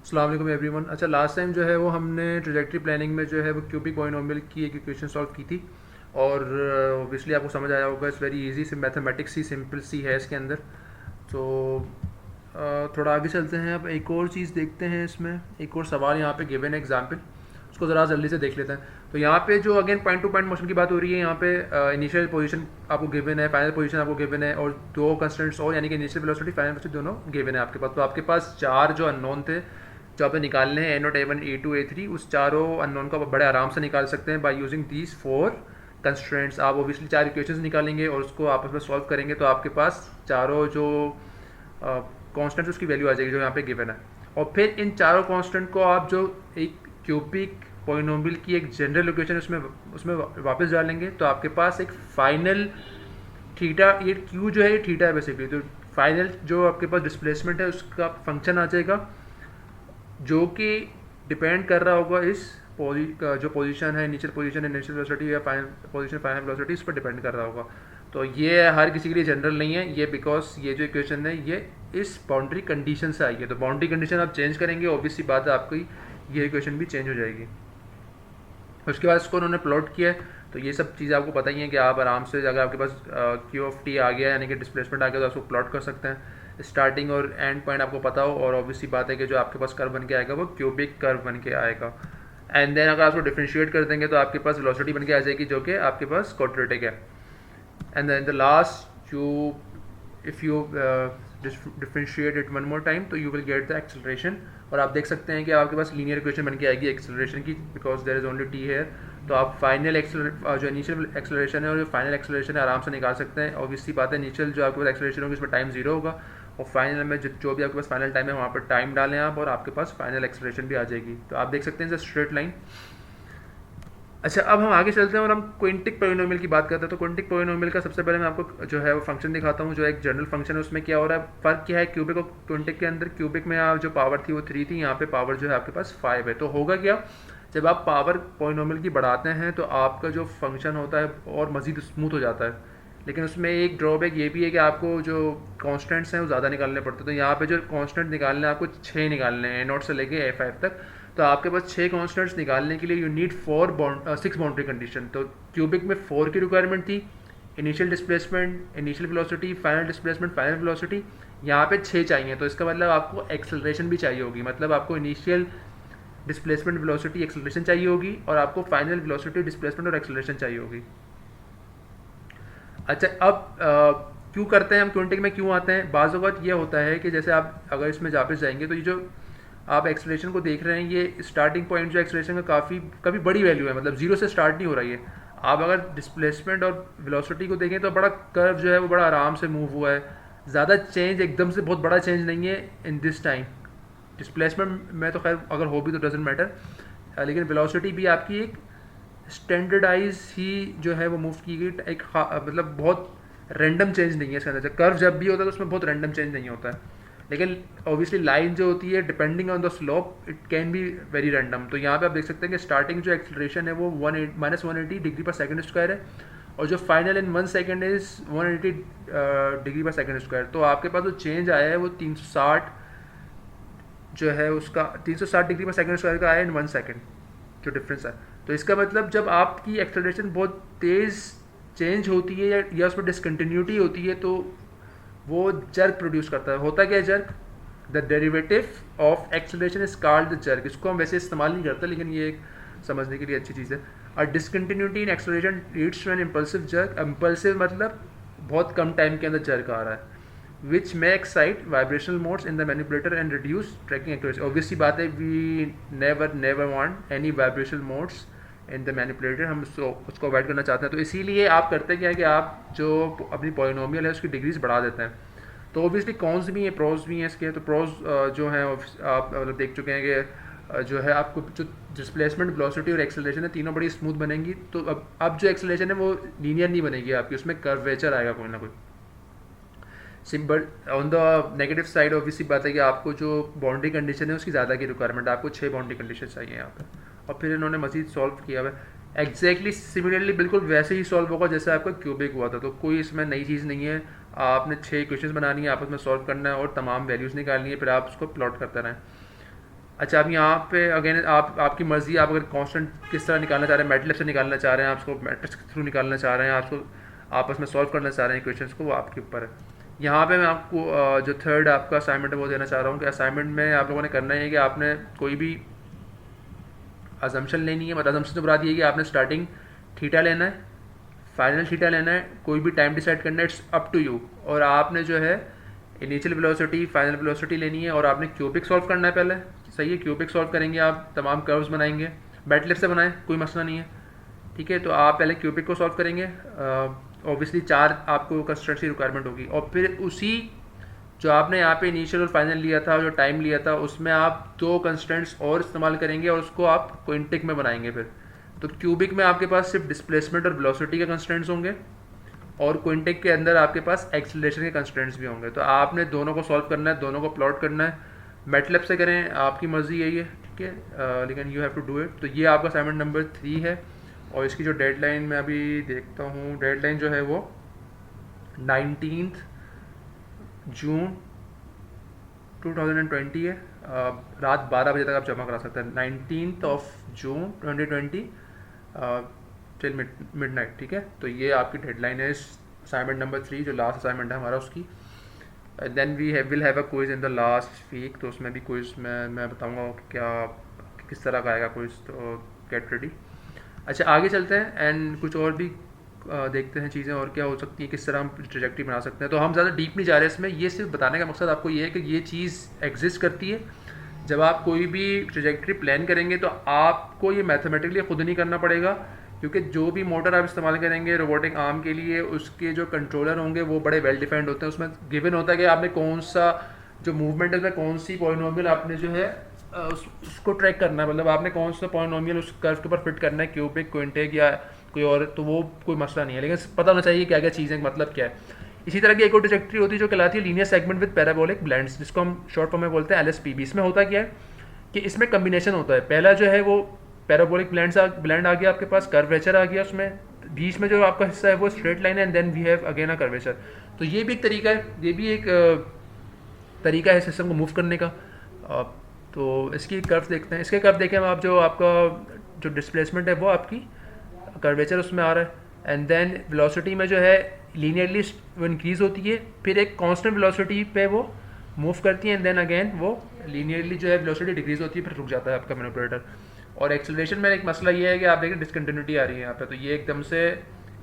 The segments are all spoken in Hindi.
अस्सलाम वालेकुम एवरीवन। अच्छा, लास्ट टाइम जो है वो हमने ट्रेजेक्टरी प्लानिंग में जो है वो क्यूबिक पॉलिनोमियल की एक इक्वेशन सॉल्व की थी और ऑब्वियसली आपको समझ आया होगा। इट्स वेरी इजी, मैथमेटिक्स सी सिंपल सी है इसके अंदर। तो थोड़ा आगे चलते हैं। अब एक और चीज़ देखते हैं, इसमें एक और सवाल यहाँ पे गिवन है एग्जाम्पल, उसको ज़रा जल्दी से देख लेते हैं। तो यहाँ पे जो again point two point motion की बात हो रही है, यहाँ पे इनिशियल पोजीशन आपको गिवन है, फाइनल पोजीशन आपको गिवन है और दो कंस्टेंट्स और, यानी कि इनिशियल वेलोसिटी फाइनल वेलोसिटी दोनों गिवन है आपके पास। तो आपके पास चार जो अननोन थे जो आपने निकालने हैं, A0, A1, A2, A3, उस चारों अननोन को आप बड़े आराम से निकाल सकते हैं by using these four constraints. आप ओबियसली चार इक्वेशंस निकालेंगे और उसको आपस में सॉल्व करेंगे तो आपके पास चारों जो कांस्टेंट उसकी वैल्यू आ जाएगी जो यहाँ पे गिवन है। और फिर इन चारों कांस्टेंट को आप जो एक क्यूबिक पॉलिनोमियल की एक जनरल इक्वेशन उसमें उसमें वापस डालेंगे तो आपके पास एक फाइनल थीटा, ये क्यू जो है ये थीटा है बेसिकली। तो फाइनल जो आपके पास डिस्प्लेसमेंट है उसका फंक्शन आ जाएगा जो कि डिपेंड कर रहा होगा इस जो पोजीशन है, इनिशियल पोजीशन है, इनिशियल वेलोसिटी या फाइनल पोजीशन, फाइनल वेलोसिटी, इस पर डिपेंड कर रहा होगा। तो ये हर किसी के लिए जनरल नहीं है ये, बिकॉज ये जो इक्वेशन है ये इस बाउंड्री कंडीशन से आई है। तो बाउंड्री कंडीशन आप चेंज करेंगे, ऑब्वियसली बात है आपकी ये इक्वेशन भी चेंज हो जाएगी। उसके बाद इसको उन्होंने प्लॉट किया है। तो ये सब चीज़ें आपको पता ही है कि आप आराम से, अगर आपके पास क्यू ऑफ टी आ गया यानी कि डिस्प्लेसमेंट आ गया, तो उसको प्लॉट कर सकते हैं। स्टार्टिंग और एंड पॉइंट आपको पता हो और ऑब्वियसली बात है कि जो आपके पास कर्व बन के आएगा वो क्यूबिक कर्व बन के आएगा। एंड देन अगर आपको डिफ्रेंशिएट कर देंगे तो आपके पास वेलोसिटी बन के आ जाएगी जो कि आपके पास क्वाड्रेटिक है। And then the last you, if you differentiate it one more time तो you will get the acceleration. और आप देख सकते हैं कि आपके पास लीनियर इक्वेशन बन के आएगी एक्सेलरेशन की, because there is only T here. तो आप फाइनल जो इनिशियल एक्सेलरेशन है और जो फाइनल एक्सेलरेशन है आराम से निकाल सकते हैं। ऑब्वियसली बात है इनिशियल जो आपके पास एक्सेलरेशन होगी उसमें टाइम जीरो होगा और फाइनल में जो भी आपके पास फाइनल टाइम है वहाँ पर टाइम डालें आप और आपके पास फाइनल एक्सेलरेशन भी आ जाएगी। तो आप देख सकते हैं स्ट्रेट लाइन। अच्छा, अब हम आगे चलते हैं और हम क्विंटिक पॉलिनोमियल की बात करते हैं। तो क्विंटिक पॉलिनोमियल का सबसे पहले मैं आपको जो है वो फंक्शन दिखाता हूँ, जो एक जनरल फंक्शन है। उसमें क्या हो रहा है, फ़र्क क्या है क्यूबिक और क्विंटिक के अंदर। क्यूबिक में आप जो पावर थी वो 3 थी, यहाँ पे पावर जो है आपके पास 5 है। तो होगा क्या, जब आप पावर पॉलिनोमियल की बढ़ाते हैं तो आपका जो फंक्शन होता है और मज़ीद स्मूथ हो जाता है। लेकिन उसमें एक ड्रॉबैक ये भी है कि आपको जो कॉन्स्टेंट्स हैं वो ज़्यादा निकालने पड़ते हैं। तो यहाँ पे जो कॉन्स्टेंट निकालने हैं आपको 6 निकालने हैं, A0 से लेके A5 तक। तो आपके पास 6 कॉन्स्टेंट्स निकालने के लिए यू नीड 6 बाउंड्री कंडीशन। तो क्यूबिक में 4 की रिक्वायरमेंट थी, initial displacement, initial velocity, final displacement, final velocity. यहाँ पे 6 चाहिए। तो इसका मतलब आपको एक्सेलरेशन भी चाहिए होगी, मतलब आपको इनिशियल डिस्प्लेसमेंट, वेलोसिटी, एक्सेलरेशन चाहिए होगी और आपको फाइनल वेलोसिटी, डिस्प्लेसमेंट और एक्सेलरेशन चाहिए होगी। अच्छा, अब क्यों करते हैं हम क्विंटिक में, क्यों आते हैं? बाज़ वक़्त ये होता है कि जैसे आप अगर इसमें वापस जाएंगे तो ये जो आप एक्सेलरेशन को देख रहे हैं, ये स्टार्टिंग पॉइंट जो एक्सेलरेशन का काफ़ी बड़ी वैल्यू है, मतलब जीरो से स्टार्ट नहीं हो रही है। आप अगर डिस्प्लेसमेंट और वेलोसिटी को देखें तो बड़ा कर्व जो है वो बड़ा आराम से मूव हुआ है, ज़्यादा चेंज एकदम से बहुत बड़ा चेंज नहीं है इन दिस टाइम। डिस्प्लेसमेंट में तो खैर अगर हो भी तो डजेंट मैटर, लेकिन वेलोसिटी भी आपकी एक स्टैंडर्डाइज ही जो है वो मूव की गई, एक मतलब बहुत रैंडम चेंज नहीं है इसके अंदर। कर्व जब भी होता है तो उसमें बहुत रैंडम चेंज नहीं होता है, लेकिन ऑब्वियसली लाइन जो होती है depending on the slope it can be very random. तो यहाँ पे आप देख सकते हैं कि स्टार्टिंग जो एक्सेलरेशन है वो -180 डिग्री पर सेकंड स्क्वायर है और जो final in 1 second is 180 degree पर सेकंड स्क्वायर। तो आपके पास जो चेंज आया है वो 360 जो है उसका 360 डिग्री पर सेकंड स्क्वायर का आया इन 1 सेकंड जो डिफरेंस है। तो इसका मतलब जब आपकी एक्सेलरेशन बहुत तेज़ चेंज होती है या उसमें डिसकंटिन्यूटी होती है तो वो जर्क प्रोड्यूस करता है। होता क्या है jerk? The derivative of acceleration is called the jerk. इसको हम वैसे इस्तेमाल नहीं करते लेकिन ये एक समझने के लिए अच्छी चीज़ है। और discontinuity in acceleration leads to an impulsive jerk. Impulsive मतलब बहुत कम टाइम के अंदर जर्क आ रहा है, which may excite vibrational modes in the manipulator and reduce tracking accuracy. Obviously बात है, we never want any vibrational modes in the manipulator, हम उसको अवॉइड करना चाहते हैं। तो इसीलिए आप करते क्या है कि आप जो अपनी पॉलिनोमियल है उसकी डिग्रीज बढ़ा देते हैं। तो ऑब्वियसली कॉन्स भी हैं, प्रोज भी हैं इसके। तो प्रोज जो हैं आप मतलब देख चुके हैं कि जो है आपको जो डिस्प्लेसमेंट, वेलोसिटी और एक्सेलरेशन है तीनों बड़ी स्मूथ बनेंगी। तो अब जो एक्सेलरेशन है वो लीनियर नहीं बनेगी आपकी, उसमें कर्वेचर आएगा कोई ना कोई। Simple on the negative side obviously बात है कि आपको जो बाउंड्री कंडीशन है उसकी ज़्यादा की रिक्वायरमेंट है, आपको 6 बाउंड्री कंडीशन चाहिए यहाँ पर। और फिर इन्होंने मजीद सॉल्व किया हुआ है एग्जैक्टली सिमिलरली बिल्कुल वैसे ही सॉल्व होगा जैसे आपका क्यूबिक हुआ था। तो कोई इसमें नई चीज़ नहीं है। आपने 6 इक्वेशंस बनानी है, आपस में सॉल्व करना है और तमाम वैल्यूज़ निकालनी है, फिर आप उसको प्लॉट करते रहें। अच्छा, अब यहाँ पे अगेन आपकी मर्ज़ी, आप अगर कांस्टेंट किस तरह निकालना चाह रहे हैं, मैटलैब से निकालना चाह रहे हैं, आप उसको मैट्रिक्स के थ्रू निकालना चाह रहे हैं, आप उसको आपस में सॉल्व करना चाह रहे हैं इक्वेशंस को, वो आपके ऊपर है। यहाँ पे मैं आपको जो थर्ड आपका असाइनमेंट है वो देना चाह रहा हूँ कि असाइनमेंट में आप लोगों ने करना है कि आपने कोई भी अजम्पशन लेनी है, मतलब अजम्पशन से मुराद ये है कि आपने स्टार्टिंग थीटा लेना है, फाइनल थीटा लेना है, कोई भी टाइम डिसाइड करना है, इट्स अप टू यू। और आपने जो है इनिशियल वेलोसिटी, फाइनल वेलोसिटी लेनी है, और आपने क्यूबिक सॉल्व करना है पहले। सही है, क्यूबिक सॉल्व करेंगे, आप तमाम कर्व्स बनाएंगे, मैटलिब से बनाएं, कोई मसला नहीं है। ठीक है, तो आप पहले क्यूबिक को सॉल्व करेंगे, ऑब्वियसली 4 आपको कंस्ट्रक्ट की रिक्वायरमेंट होगी, और फिर उसी जो आपने यहाँ पे इनिशियल और फाइनल लिया था, जो टाइम लिया था, उसमें आप 2 कंस्टेंट्स और इस्तेमाल करेंगे और उसको आप क्विंटिक में बनाएंगे फिर। तो क्यूबिक में आपके पास सिर्फ डिस्प्लेसमेंट और वेलोसिटी के कंस्टेंट्स होंगे, और क्विंटिक के अंदर आपके पास एक्सेलरेशन के कंस्टेंट्स भी होंगे। तो आपने दोनों को सॉल्व करना है, दोनों को प्लॉट करना है, मैटलैब से करें, आपकी मर्जी यही है। ठीक है, लेकिन you have to do it. तो ये आपका असाइनमेंट नंबर 3 है, और इसकी जो डेडलाइन मैं अभी देखता हूँ, डेडलाइन जो है वो 19 जून 2020 है। रात 12 बजे तक आप जमा करा सकते हैं, 19 जून 2020 टिल मिडनाइट। ठीक है, तो ये आपकी डेडलाइन है इस असाइनमेंट नंबर 3 जो लास्ट असाइनमेंट है हमारा उसकी। Then we will have a quiz in the last week, तो उसमें भी क्विज मैं बताऊंगा क्या किस तरह का आएगा क्विज, तो गेट रेडी। अच्छा, आगे चलते हैं एंड कुछ और भी देखते हैं चीज़ें और क्या हो सकती है, किस तरह हम ट्रेजेक्ट्री बना सकते हैं। तो हम ज़्यादा डीप नहीं जा रहे इसमें, ये सिर्फ बताने का मकसद आपको ये है कि ये चीज़ एग्जिस्ट करती है। जब आप कोई भी ट्रेजेक्ट्री प्लान करेंगे तो आपको ये मैथमेटिकली खुद नहीं करना पड़ेगा, क्योंकि जो भी मोटर आप इस्तेमाल करेंगे रोबोटिक आर्म के लिए, उसके जो कंट्रोलर होंगे वो बड़े वेल डिफाइंड होते हैं। उसमें गिवन होता है कि आपने कौन सा जो मूवमेंट है, कौन सी पॉलिनोमियल आपने जो है उसको ट्रैक करना है, मतलब आपने कौन सा पॉलिनोमियल उस कर्व के ऊपर फिट करना है, क्यूबिक, क्विंटिक या कोई और, तो वो कोई मसला नहीं है, लेकिन पता होना चाहिए क्या क्या चीज़ें, मतलब क्या है। इसी तरह की एक और ट्रेजेक्ट्री होती है जो कहलाती है linear segment with parabolic blends, जिसको हम शॉर्ट फॉर्म में बोलते हैं LSPB। इसमें होता क्या है कि इसमें कम्बिनेशन होता है, पहला जो है वो पैराबोलिक ब्लेंड आ गया आपके पास, कर्वेचर आ गया, उसमें बीच में जो आपका हिस्सा है वो स्ट्रेट लाइन है, and then we have again a curvature. तो ये भी एक तरीका है, ये भी एक तरीका है सिस्टम को मूव करने का। तो इसकी कर्व देखते हैं, इसके कर्व देखें आप, जो आपका जो डिस्प्लेसमेंट है वो आपकी कर्वेचर उसमें आ रहा है, एंड देन वेलोसिटी में जो है लीनियरली वो इंक्रीज होती है, फिर एक कांस्टेंट वेलोसिटी पे वो मूव करती है, एंड देन अगेन वो लीनियरली जो है वेलोसिटी डिक्रीज होती है, फिर रुक जाता है आपका मैनिपुलेटर। और एक्सेलरेशन में एक मसला ये है कि आप देखें डिसकंटिन्यूटी आ रही है यहाँ पे, तो ये एकदम से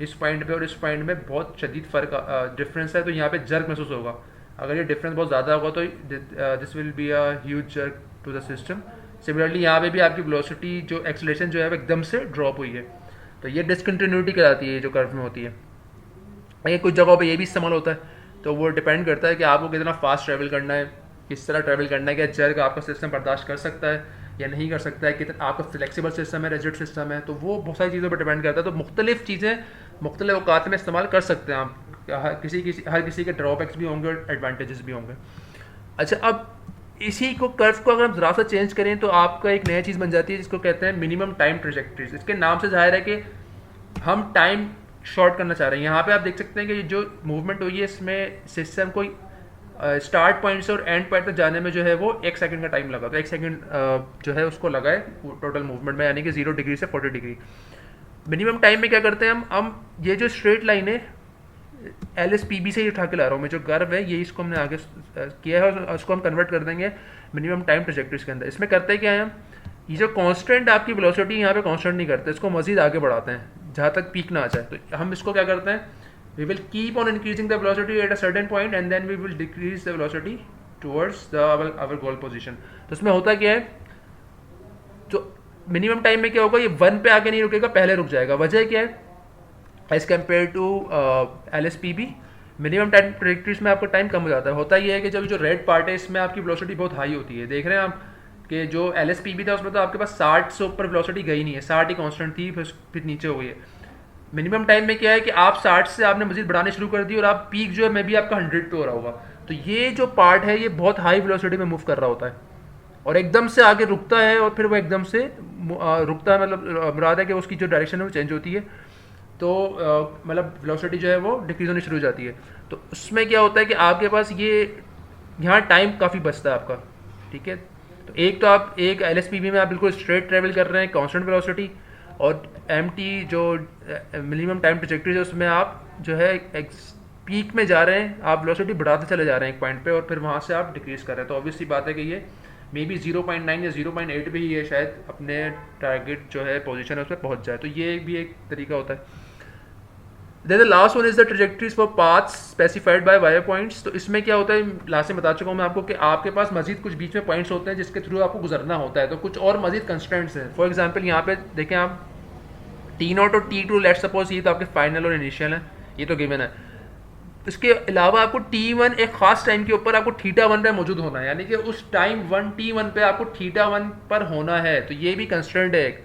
इस पॉइंट पे और इस पॉइंट में बहुत शदीद फ़र्क डिफरेंस है, तो यहाँ पे जर्क महसूस होगा। अगर ये डिफरेंस बहुत ज़्यादा होगा तो this will be a huge jerk to the system. Similarly यहाँ पे भी आपकी वेलोसिटी जो एक्सेलरेशन जो है वो एकदम से ड्रॉप हुई है, तो ये डिसकंटिन्यूटी कहलाती है जो कर्व में होती है। ये कुछ जगहों पे ये भी इस्तेमाल होता है, तो वो डिपेंड करता है कि आपको कितना फास्ट ट्रैवल करना है, किस तरह ट्रैवल करना है, क्या जर्क आपका सिस्टम बर्दाश्त कर सकता है या नहीं कर सकता है, कितना आपका फ्लेक्सिबल सिस्टम है, रिजिड सिस्टम है, तो वो बहुत सारी चीज़ों पर डिपेंड करता है। तो मुख्तलिफ चीज़ें मुख्तलिफ औकात में इस्तेमाल कर सकते हैं आप, हर किसी के ड्रॉबैक्स भी होंगे और एडवांटेजेस भी होंगे। अच्छा, अब इसी को कर्व को अगर हम ज़रा सा चेंज करें तो आपका एक नया चीज़ बन जाती है जिसको कहते हैं मिनिमम टाइम ट्रेजेक्टरीज। इसके नाम से जाहिर है कि हम टाइम शॉर्ट करना चाह रहे हैं। यहाँ पे आप देख सकते हैं कि जो मूवमेंट हुई है इसमें सिस्टम को स्टार्ट पॉइंट से और एंड पॉइंट तक जाने में जो है वो 1 सेकंड का टाइम लगा, तो 1 सेकंड जो है उसको लगा है टोटल मूवमेंट में, यानी कि 0 डिग्री से 40 डिग्री। मिनिमम टाइम में क्या करते हैं हम ये जो स्ट्रेट लाइन है LSPB से ही उठा के ला रहा हूँ मैं, जो कर्व है ये इसको हमने आगे किया है और उसको हम कन्वर्ट कर देंगे मिनिमम टाइम ट्रेजेक्टरीज के अंदर। इसमें करते क्या है हम, ये जो कांस्टेंट आपकी वेलोसिटी यहाँ पे कांस्टेंट नहीं करते, इसको मजीद आगे बढ़ाते हैं जहाँ तक पीक ना आ जाए। तो हम इसको क्या करते हैं, we will keep on increasing the velocity at a certain point and then we will decrease the velocity towards the our goal position. तो इसमें होता क्या है, जो मिनिमम टाइम में क्या होगा, ये 1 पे आके नहीं रुकेगा, पहले रुक जाएगा। वजह क्या है, as compare to LSPB minimum time trajectories में आपका टाइम कम हो जाता है। होता ये है कि जब जो रेड पार्ट है इसमें आपकी वेलोसिटी बहुत हाई होती है, देख रहे हैं आप कि जो LSPB था उसमें तो आपके पास 60 से ऊपर वेलोसिटी गई नहीं है, 60 ही कांस्टेंट थी, फिर नीचे हो गई है। मिनिमम टाइम में क्या है कि आप 60 से आपने मजीद बढ़ाने शुरू कर दी और आप पीक जो है मे भी आपका 100 पे हो रहा होगा, तो ये जो पार्ट है ये बहुत हाई वेलोसिटी में मूव कर रहा होता है और एकदम से आगे रुकता है और फिर वो एकदम से रुकता है, मतलब मुराद है कि उसकी जो डायरेक्शन है वो चेंज होती है, तो मतलब वेलोसिटी जो है वो डिक्रीज होनी शुरू हो जाती है। तो उसमें क्या होता है कि आपके पास ये यहाँ टाइम काफ़ी बचता है आपका, ठीक है। तो एक तो आप एक LSPB में आप बिल्कुल स्ट्रेट ट्रेवल कर रहे हैं कांस्टेंट वेलोसिटी, और MT जो मिनिमम टाइम ट्रैजेक्टरी है उसमें आप जो है पीक में जा रहे हैं, आप वेलोसिटी बढ़ाते चले जा रहे हैं एक पॉइंट पे और फिर वहाँ से आप डिक्रीज कर रहे हैं। तो ऑब्वियसली बात है कि ये मे बी 0.9 या 0.8 भी ये शायद अपने टारगेट जो है पोजीशन है उस पर पहुँच जाए। तो ये भी एक तरीका होता है। Then the last one is the trajectories for paths specified by wire points. तो इसमें क्या होता है, लास्ट में बता चुका हूँ मैं आपको कि आपके पास मजीद कुछ बीच में पॉइंट्स होते हैं जिसके थ्रू आपको गुजरना होता है। तो कुछ और मजीद कंस्टेंट्स हैं। फॉर एग्जांपल यहाँ पे देखें आप T0 और T2 लेट सपोज ये तो आपके फाइनल और इनिशियल है, ये तो गिवन है। इसके अलावा आपको T1 एक खास टाइम के ऊपर आपको θ1 पे मौजूद होना है, यानी कि उस टाइम T1 पे आपको θ1 पर होना है। तो ये भी कंस्टेंट है एक।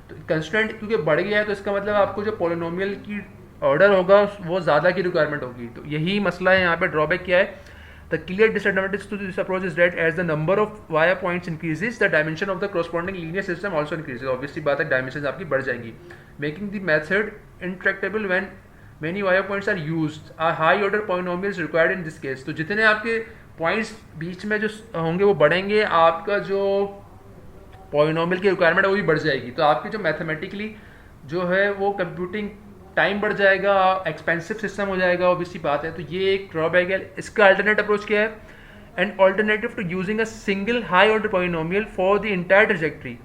तो कंस्टेंट क्योंकि बढ़ गया है तो इसका मतलब आपको जो पोलिनोमियल की ऑर्डर होगा वो ज़्यादा की रिक्वायरमेंट होगी। तो यही मसला है यहाँ पे। ड्रॉबैक क्या है? The clear disadvantage to this approach is that as the number of wire points increases the dimension of the corresponding linear system also increases. Obviously बात है डायमेंशन आपकी बढ़ जाएंगी, making the method intractable when many wire points are used. A high order polynomial is required in this case. तो जितने आपके पॉइंट्स बीच में जो होंगे वो बढ़ेंगे, आपका जो पॉलिनोमियल की रिक्वायरमेंट है वो भी बढ़ जाएगी। तो आपकी जो मैथमेटिकली जो है वो कंप्यूटिंग टाइम बढ़ जाएगा, एक्सपेंसिव सिस्टम हो जाएगा, ऑब्वियसली बात है। तो ये एक ड्रॉबैक है। इसका अल्टरनेट अप्रोच क्या है? An alternative to using a single high order polynomial for the entire trajectory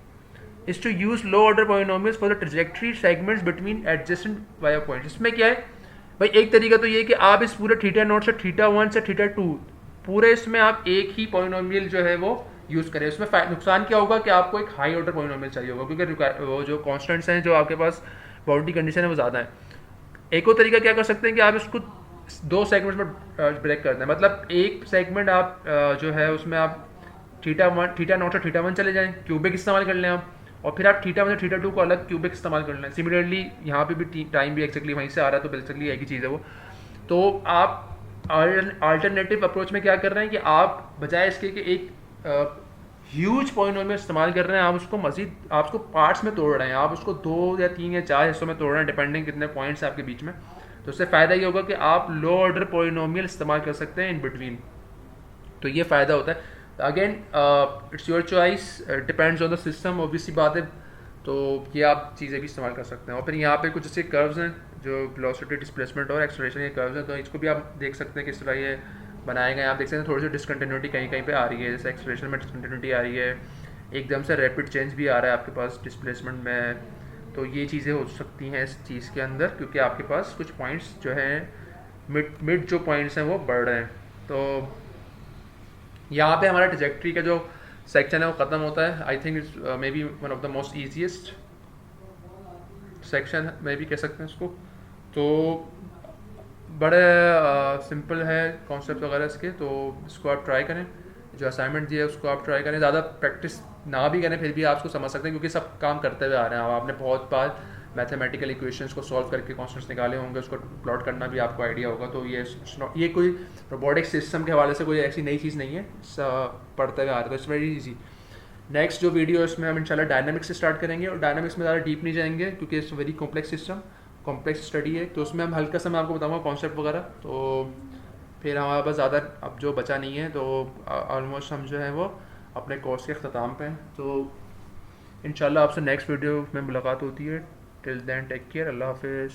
is to use low order polynomials for the trajectory segments between adjacent wire points। इसमें क्या है भाई, एक तरीका तो ये है कि आप इस पूरे θ0 से θ1 से θ2 पूरे इसमें आप एक ही पॉलिनोमियल जो है वो यूज़ करें। उसमें नुकसान क्या होगा कि आपको एक हाई ऑर्डर पॉलिनोमियल चाहिए होगा क्योंकि वो जो कॉन्स्टेंट्स हैं जो आपके पास बाउंड्री कंडीशन है वो ज़्यादा है। एक और तरीका क्या कर सकते हैं कि आप इसको दो सेगमेंट्स में ब्रेक कर दें। मतलब एक सेगमेंट आप जो है उसमें आप θ0 से θ1 चले जाएँ, क्यूबिक इस्तेमाल कर लें आप, और फिर आप θ1 से θ2 को अलग क्यूबिक इस्तेमाल कर लें। सिमिलरली यहाँ पे भी टाइम भी एक्जैक्टली वहीं से आ रहा है, तो बेसिकली एक ही चीज़ है वो। तो आप अल्टरनेटिव अप्रोच में क्या कर रहे हैं कि आप बजाय इसके कि एक ह्यूज पॉलिनोमियल इस्तेमाल कर रहे हैं, आप उसको मजीद आप उसको पार्ट्स में तोड़ रहे हैं, आप उसको 2 या 3 या 4 हिस्सों में तोड़ रहे हैं डिपेंडिंग कितने पॉइंट्स हैं आपके बीच में। तो उससे फ़ायदा ये होगा कि आप लो ऑर्डर पॉलिनोमियल इस्तेमाल कर सकते हैं इन बिटवीन। तो ये फ़ायदा होता है। Again it's your choice, depends on the system, obviously बात है। तो ये आप चीज़ें भी इस्तेमाल कर सकते हैं। और फिर यहाँ पे कुछ ऐसे कर्व्स हैं जो वेलोसिटी, डिस्प्लेसमेंट और एक्सेलरेशन के कर्व्स हैं, तो इसको भी आप देख सकते हैं किस तरह ये बनाए गए। आप देख सकते हैं थोड़ी सी डिसकंटिन्यूटी कहीं कहीं पे आ रही है, जैसे एक्सेलरेशन में डिसकंटिन्यूटी आ रही है, एकदम से रैपिड चेंज भी आ रहा है आपके पास डिस्प्लेसमेंट में। तो ये चीज़ें हो सकती हैं इस चीज़ के अंदर क्योंकि आपके पास कुछ पॉइंट्स जो हैं मिड जो पॉइंट्स हैं वो बढ़ रहे हैं। तो यहाँ पे हमारा ट्रैजेक्टरी का जो सेक्शन है वो ख़त्म होता है। I think it's may be one of the most easiest section में भी कह सकते हैं इसको। तो बड़े सिंपल है कॉन्सेप्ट वगैरह इसके, तो इसको आप ट्राई करें। जो असाइनमेंट दिया है उसको आप ट्राई करें, ज़्यादा प्रैक्टिस ना भी करें फिर भी आप उसको समझ सकते हैं क्योंकि सब काम करते हुए आ रहे हैं। आपने बहुत बार मैथमेटिकल इक्वेशंस को सॉल्व करके कॉन्स्टेंट्स निकाले होंगे, उसको प्लॉट करना भी आपको आइडिया होगा। तो ये कोई रोबोटिक सिस्टम के हवाले से कोई ऐसी नई चीज़ नहीं है, पढ़ते हुए आ रहा है। तो इट्स वेरी इजी। नेक्स्ट जो वीडियो है उसमें हम इंशाल्लाह डायनामिक्स से स्टार्ट करेंगे और डायनामिक्स में ज़्यादा डीप नहीं जाएंगे क्योंकि it's very complex system, complex study है। तो उसमें हम हल्का सा मैं आपको बताऊँगा कॉन्सेप्ट वगैरह। तो फिर हमारे पास ज़्यादा अब जो बचा नहीं है, तो ऑलमोस्ट हम जो है वो अपने कोर्स के अख्ताम पे हैं। तो इंशाल्लाह आपसे नेक्स्ट वीडियो में मुलाकात होती है। टिल देन टेक केयर, अल्लाह हाफिज़।